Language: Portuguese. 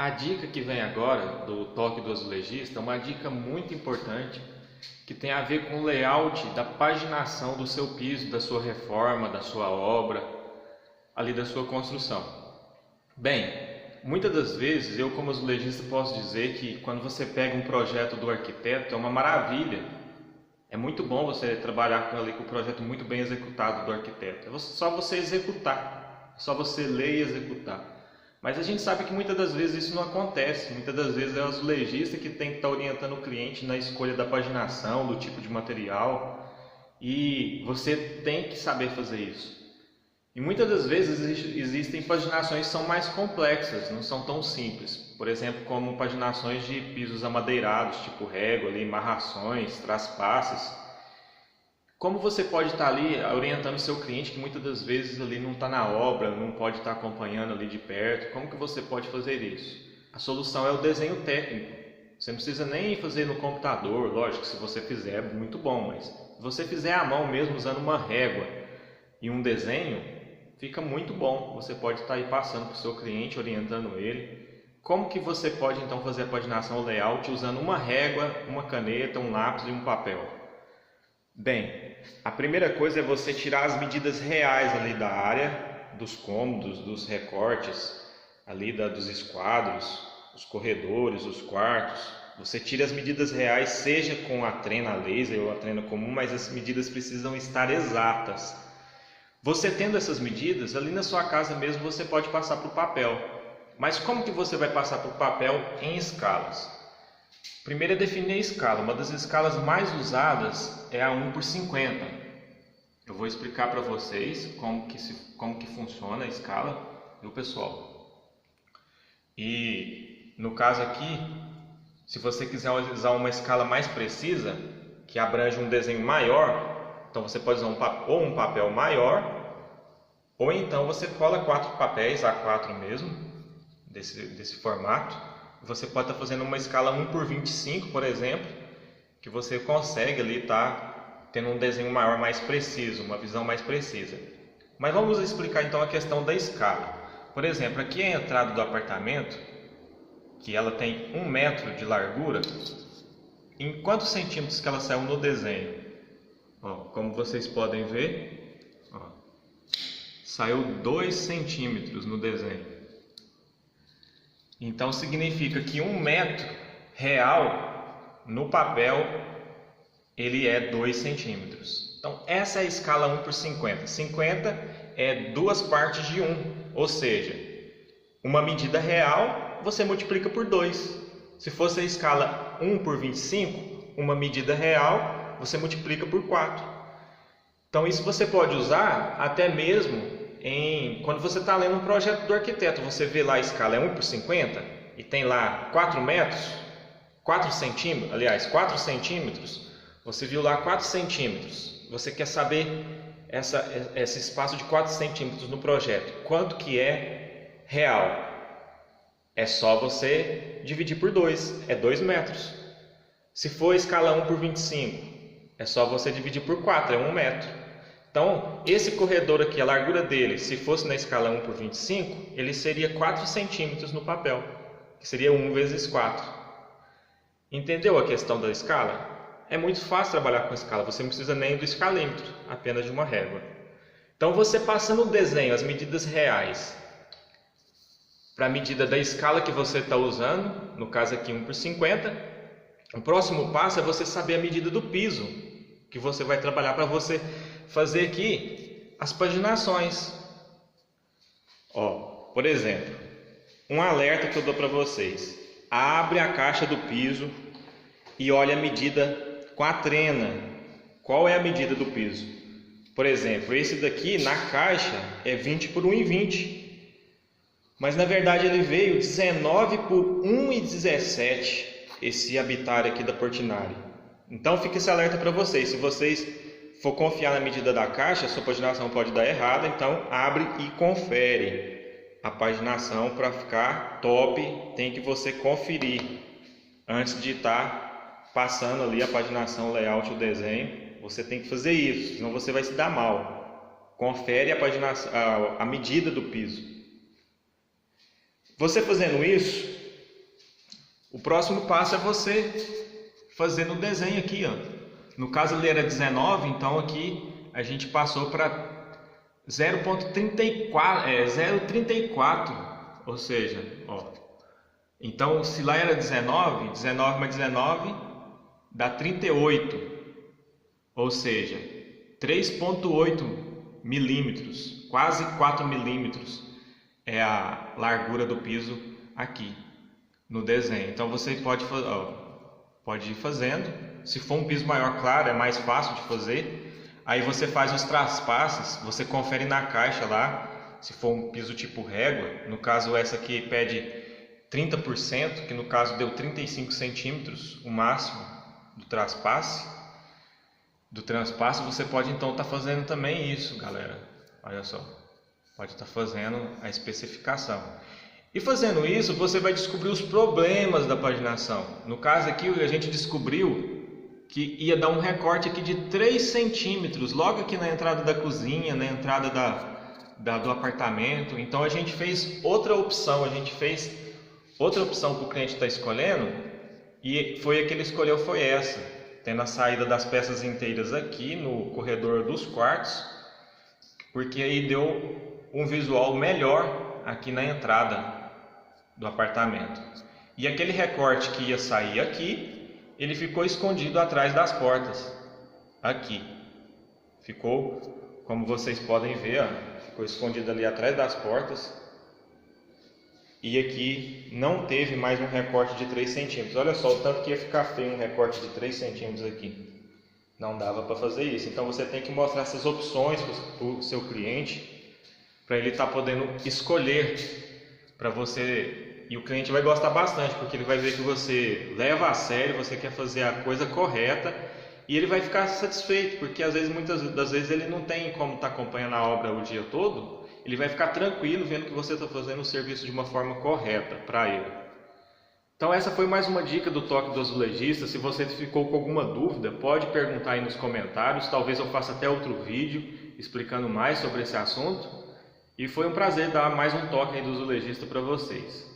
A dica que vem agora do toque do azulejista é uma dica muito importante que tem a ver com o layout da paginação do seu piso, da sua reforma, da sua obra, ali da sua construção. Bem, muitas das vezes eu como azulejista posso dizer que quando você pega um projeto do arquiteto é uma maravilha. É muito bom você trabalhar com o projeto muito bem executado do arquiteto. É só você executar, é só você ler e executar. Mas a gente sabe que muitas das vezes isso não acontece. Muitas das vezes é o azulejista que tem que estar orientando o cliente na escolha da paginação, do tipo de material. E você tem que saber fazer isso. E muitas das vezes existem paginações que são mais complexas, não são tão simples. Por exemplo, como paginações de pisos amadeirados, tipo régua, ali, marrações, traspasses. Como você pode estar ali orientando o seu cliente que muitas das vezes ali não está na obra, não pode estar acompanhando ali de perto? Como que você pode fazer isso? A solução é o desenho técnico. Você não precisa nem fazer no computador, lógico, se você fizer é muito bom, mas se você fizer à mão mesmo usando uma régua e um desenho, fica muito bom. Você pode estar aí passando para o seu cliente, orientando ele. Como que você pode então fazer a paginação, o layout, usando uma régua, uma caneta, um lápis e um papel? Bem, a primeira coisa é você tirar as medidas reais ali da área, dos cômodos, dos recortes, ali dos esquadros, os corredores, os quartos. Você tira as medidas reais, seja com a trena laser ou a trena comum, mas as medidas precisam estar exatas. Você tendo essas medidas, ali na sua casa mesmo você pode passar para o papel. Mas como que você vai passar para o papel em escalas? Primeiro é definir a escala. Uma das escalas mais usadas é a 1:50. Eu vou explicar para vocês como que funciona a escala, viu, pessoal? E no caso aqui, se você quiser usar uma escala mais precisa, que abrange um desenho maior, então você pode usar um papel maior, ou então você cola 4 papéis, A4 mesmo, desse formato. Você pode estar fazendo uma escala 1:25, por exemplo, que você consegue ali estar tendo um desenho maior, mais preciso, uma visão mais precisa. Mas vamos explicar então a questão da escala. Por exemplo, aqui é a entrada do apartamento, que ela tem 1 metro de largura. Em quantos centímetros que ela saiu no desenho? Ó, como vocês podem ver, ó, saiu 2 centímetros no desenho. Então significa que 1 metro real no papel ele é 2 centímetros. Então essa é a escala 1:50. 50 é 2 partes de 1, ou seja, uma medida real você multiplica por 2. Se fosse a escala 1:25, uma medida real você multiplica por 4. Então isso você pode usar até mesmo quando você está lendo um projeto do arquiteto. Você vê lá a escala é 1:50 e tem lá 4 metros, 4 centímetros, aliás, 4 centímetros. Você viu lá 4 centímetros. Você quer saber esse espaço de 4 centímetros no projeto. Quanto que é real? É só você dividir por 2, é 2 metros. Se for a escala 1:25, é só você dividir por 4, é 1 metro. Então, esse corredor aqui, a largura dele, se fosse na escala 1:25, ele seria 4 centímetros no papel, que seria 1 vezes 4. Entendeu a questão da escala? É muito fácil trabalhar com escala, você não precisa nem do escalímetro, apenas de uma régua. Então, você passando o desenho, as medidas reais, para a medida da escala que você está usando, no caso aqui 1:50, o próximo passo é você saber a medida do piso que você vai trabalhar para você fazer aqui as paginações. Ó, por exemplo, um alerta que eu dou para vocês: abre a caixa do piso e olha a medida com a trena. Qual é a medida do piso? Por exemplo, esse daqui na caixa é 20 por 1,20, mas na verdade ele veio 19 por 1,17, esse habitat aqui da Portinari. Então fica esse alerta para vocês. Se vocês for confiar na medida da caixa, a sua paginação pode dar errada, então abre e confere a paginação para ficar top. Tem que você conferir antes de estar passando ali a paginação, o layout, o desenho. Você tem que fazer isso, senão você vai se dar mal. Confere a paginação, a medida do piso. Você fazendo isso, O próximo passo é você fazer no desenho aqui, ó. No caso ele era 19, então aqui a gente passou para 0,34, ou seja, ó. Então se lá era 19, 19 mais 19 dá 38, ou seja, 3,8 milímetros, quase 4 milímetros é a largura do piso aqui no desenho. Então você pode ir fazendo. Se for um piso maior, claro, é mais fácil de fazer. Aí você faz os traspasses, você confere na caixa lá, se for um piso tipo régua. No caso essa aqui pede 30%, que no caso deu 35 centímetros o máximo do traspasse. Você pode então estar fazendo também isso, galera. Olha só, pode estar fazendo a especificação. E fazendo isso, você vai descobrir os problemas da paginação. No caso aqui, a gente descobriu que ia dar um recorte aqui de 3 centímetros, logo aqui na entrada da cozinha, na entrada do apartamento. Então a gente fez outra opção, para o cliente estar escolhendo, e foi a que ele escolheu, foi essa. Tendo a saída das peças inteiras aqui no corredor dos quartos, porque aí deu um visual melhor aqui na entrada do apartamento. E aquele recorte que ia sair aqui, ele ficou escondido atrás das portas, aqui. Ficou, como vocês podem ver, ó, ficou escondido ali atrás das portas. E aqui não teve mais um recorte de 3 centímetros. Olha só o tanto que ia ficar feio um recorte de 3 centímetros aqui. Não dava para fazer isso. Então você tem que mostrar essas opções para o seu cliente, para ele estar podendo escolher para você. E o cliente vai gostar bastante, porque ele vai ver que você leva a sério, você quer fazer a coisa correta, e ele vai ficar satisfeito, porque às vezes, muitas das vezes ele não tem como estar acompanhando a obra o dia todo. Ele vai ficar tranquilo vendo que você está fazendo o serviço de uma forma correta para ele. Então essa foi mais uma dica do Toque do Azulejista. Se você ficou com alguma dúvida, pode perguntar aí nos comentários. Talvez eu faça até outro vídeo explicando mais sobre esse assunto. E foi um prazer dar mais um toque aí do azulejista para vocês.